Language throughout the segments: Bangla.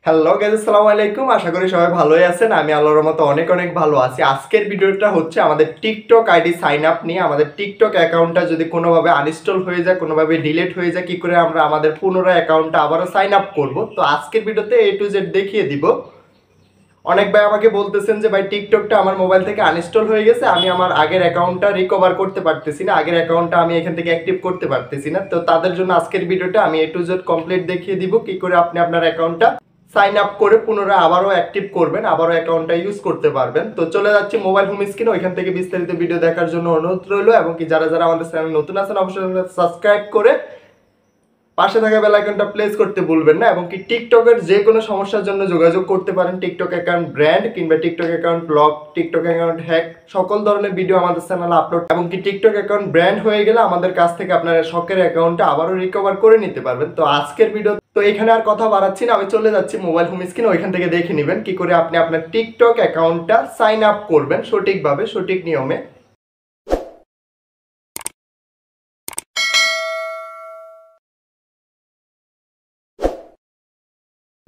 হ্যালো গাইস, আসসালামু আলাইকুম। আশা করি সবাই ভালোই আছেন। আমি আল্লাহর রহমতে অনেক অনেক ভালো আছি। আজকের ভিডিওটা হচ্ছে আমাদের টিকটক আইডি সাইন আপ নিয়ে। আমাদের টিকটক অ্যাকাউন্টটা যদি কোনোভাবে আনইনস্টল হয়ে যায়, কোনোভাবে ডিলিট হয়ে যায়, কি করে আমরা আমাদের পুনরায় অ্যাকাউন্টটা আবারও সাইন আপ করব। তো আজকের ভিডিওতে A to Z দেখিয়ে দিব। অনেক ভাই আমাকে বলতেছেন যে ভাই টিকটকটা আমার মোবাইল থেকে আনইনস্টল হয়ে গেছে, আমি আমার আগের অ্যাকাউন্টটা রিকভার করতে পারতেছি না, আগের অ্যাকাউন্টটা আমি এখান থেকে অ্যাক্টিভ করতে পারতেছি না। তো তাদের জন্য আজকের ভিডিওটা আমি A to Z কমপ্লিট দেখিয়ে দিব কি করে আপনি আপনার অ্যাকাউন্টটা সাইন আপ করে পুনরায় আবারও অ্যাক্টিভ করবেন, আবারও অ্যাকাউন্টটা ইউজ করতে পারবেন। তো চলে যাচ্ছি মোবাইল হোম স্ক্রিনে, ওইখান থেকে বিস্তারিত ভিডিও দেখার জন্য অনুরোধ রইল। এবং কি যারা যারা আমাদের চ্যানেল নতুন আছেন অবশ্যই সাবস্ক্রাইব করে পাশে থাকা বেল আইকনটা প্রেস করতে ভুলবেন না। এবং কি টিকটকের যে কোনো সমস্যার জন্য যোগাযোগ করতে পারেন। টিকটক অ্যাকাউন্ট ব্র্যান্ড কিংবা TikTok account block, TikTok account hack, সকল ধরনের ভিডিও আমাদের চ্যানেলে আপলোড। এবং কি টিকটক অ্যাকাউন্ট ব্র্যান্ড হয়ে গেলে আমাদের কাছ থেকে আপনারা শখের অ্যাকাউন্টটা আবারও রিকভার করে নিতে পারবেন। তো আজকের ভিডিও তো এখানে আর কথা বাড়াচ্ছি না, আমি চলে যাচ্ছি মোবাইল হোম স্ক্রিনে, ওইখান থেকে দেখে নেবেন কি করে আপনি আপনার টিকটক অ্যাকাউন্টটা সাইন আপ করবেন সঠিকভাবে, সঠিক নিয়মে।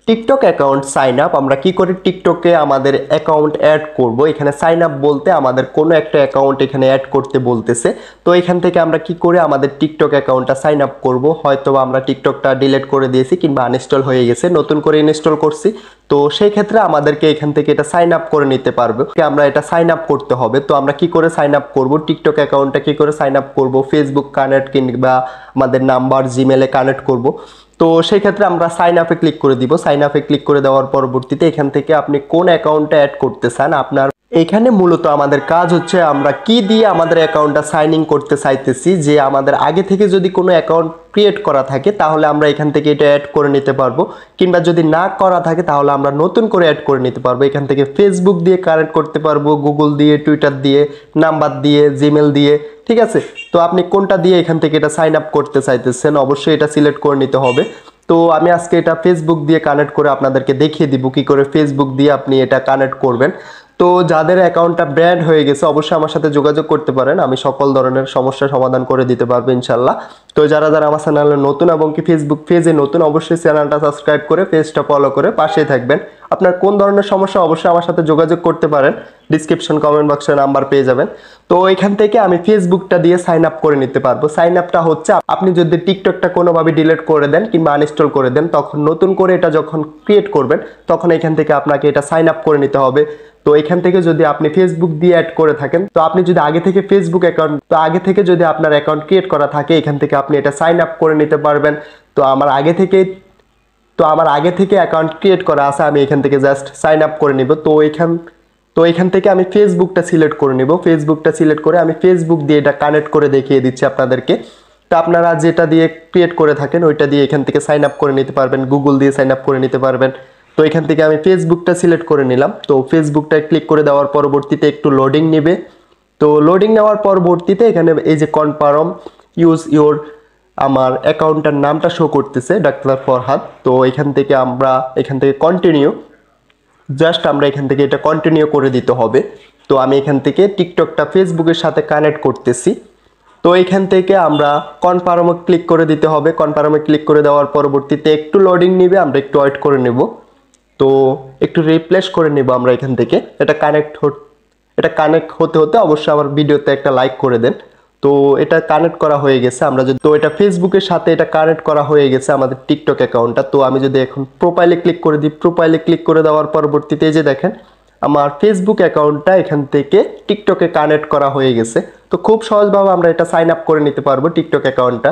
টিকটক অ্যাকাউন্ট সাইন আপ আমরা কি করে টিকটকে আমাদের অ্যাকাউন্ট অ্যাড করব। এখানে সাইন আপ বলতে আমাদের কোনো একটা অ্যাকাউন্ট এখানে অ্যাড করতে বলতেছে। তো এখান থেকে আমরা কি করে আমাদের টিকটক অ্যাকাউন্টটা সাইন আপ করব। হয়তো আমরা টিকটকটা ডিলিট করে দিয়েছি কিংবা আনইনস্টল হয়ে গেছে, নতুন করে ইনস্টল করছি। তো সেই ক্ষেত্রে আমাদেরকে এখান থেকে এটা সাইন আপ করে নিতে পারবো। আমরা এটা সাইন আপ করতে হবে। তো আমরা কি করে সাইন আপ করব, টিকটক অ্যাকাউন্টটা কি করে সাইন আপ করব, ফেসবুক কানেক্ট কিংবা আমাদের নাম্বার জিমেলে কানেক্ট করব। তো সেই ক্ষেত্রে আমরা সাইন আপে ক্লিক করে দিব। সাইন আপে ক্লিক করে দেওয়ার পরবর্তীতে এখান থেকে আপনি কোন অ্যাকাউন্টটা অ্যাড করতে চান, আপনার এখানে মূলত আমাদের কাজ হচ্ছে আমরা কি দিয়ে আমাদের অ্যাকাউন্টটা সাইন ইন করতে চাইতেছি। যে আমাদের আগে থেকে যদি কোনো অ্যাকাউন্ট ক্রিয়েট করা থাকে তাহলে আমরা এখান থেকে এটা অ্যাড করে নিতে পারবো, কিংবা যদি না করা থাকে তাহলে আমরা নতুন করে অ্যাড করে নিতে পারবো। এখান থেকে ফেসবুক দিয়ে কানেক্ট করতে পারবো, গুগল দিয়ে, টুইটার দিয়ে, নাম্বার দিয়ে, জিমেল দিয়ে, ঠিক আছে। তো আপনি কোনটা দিয়ে এখান থেকে এটা সাইন আপ করতে চাইতেছেন অবশ্যই এটা সিলেক্ট করে নিতে হবে। তো আমি আজকে এটা ফেসবুক দিয়ে কানেক্ট করে আপনাদেরকে দেখিয়ে দিব কি করে ফেসবুক দিয়ে আপনি এটা কানেক্ট করবেন। তো যাদের অ্যাকাউন্টটা ব্র্যান্ড হয়ে গেছে অবশ্যই আমার সাথে যোগাযোগ করতে পারেন, আমি সকল ধরনের সমস্যার সমাধান করে দিতে পারবো ইনশাল্লাহ। তো যারা যারা আমার চ্যানেলে নতুন এবং কি ফেসবুক পেজে নতুন অবশ্যই চ্যানেলটা সাবস্ক্রাইব করে পেজটা ফলো করে পাশেই থাকবেন। আপনার কোন ধরনের সমস্যা অবশ্যই আমার সাথে যোগাযোগ করতে পারেন, ডিসক্রিপশন কমেন্ট বক্সে নাম্বার পেয়ে যাবেন। তো এখান থেকে আমি ফেসবুকটা দিয়ে সাইন আপ করে নিতে পারবো। সাইন আপটা হচ্ছে আপনি যদি টিকটকটা কোনোভাবে ডিলিট করে দেন কিংবা আনইনস্টল করে দেন, তখন নতুন করে এটা যখন ক্রিয়েট করবেন তখন এখান থেকে আপনাকে এটা সাইন আপ করে নিতে হবে। তো এখান থেকে যদি আপনি ফেসবুক দিয়ে অ্যাড করে থাকেন, তো আপনি যদি আগে থেকে ফেসবুক অ্যাকাউন্ট, তো আগে থেকে যদি আপনার অ্যাকাউন্ট ক্রিয়েট করা থাকে এখান থেকে আপনি এটা সাইন আপ করে নিতে পারবেন। তো আমার আগে থেকে অ্যাকাউন্ট ক্রিয়েট করা আছে, আমি এখান থেকে জাস্ট সাইন আপ করে নিব। তো এখান থেকে আমি ফেসবুকটা সিলেক্ট করে নিব। ফেসবুকটা সিলেক্ট করে আমি ফেসবুক দিয়ে এটা কানেক্ট করে দেখিয়ে দিচ্ছি আপনাদেরকে। তো আপনারা যেটা দিয়ে ক্রিয়েট করে থাকেন ওইটা দিয়ে এখান থেকে সাইন আপ করে নিতে পারবেন, গুগল দিয়ে সাইন আপ করে নিতে পারবেন। তো এখান থেকে আমি ফেসবুকটা সিলেক্ট করে নিলাম। তো ফেসবুকটা ক্লিক করে দেওয়ার পরবর্তীতে একটু লোডিং নেবে। তো লোডিং নেওয়ার পরবর্তীতে এখানে এই যে কনফার্ম ইউজ ইওর, আমার অ্যাকাউন্টের নামটা শো করতেছে ডাক্তার ফরহাদ। তো এখান থেকে কন্টিনিউ, জাস্ট আমরা এখান থেকে এটা কন্টিনিউ করে দিতে হবে। তো আমি এখান থেকে টিকটকটা ফেসবুকের সাথে কানেক্ট করতেছি। তো এখান থেকে আমরা কনফার্মে ক্লিক করে দিতে হবে। কনফার্মে ক্লিক করে দেওয়ার পরবর্তীতে একটু লোডিং নেবে, আমরা একটু ওয়েট করে নেব। তো একটু রিপ্লেস করে নেব আমরা এখান থেকে। এটা কানেক্ট হতে হতে অবশ্যই আমার ভিডিওতে একটা লাইক করে দেন। তো এটা কানেক্ট করা হয়ে গেছে, আমরা যদি তো এটা ফেসবুকের সাথে এটা কানেক্ট করা হয়ে গেছে আমাদের টিকটক অ্যাকাউন্টটা। তো আমি যদি এখন প্রোফাইলে ক্লিক করে দিই, প্রোফাইলে ক্লিক করে দেওয়ার পরবর্তীতে এই যে দেখেন আমার ফেসবুক অ্যাকাউন্টটা এখান থেকে টিকটকে কানেক্ট করা হয়ে গেছে। তো খুব সহজভাবে আমরা এটা সাইন আপ করে নিতে পারবো টিকটক অ্যাকাউন্টটা।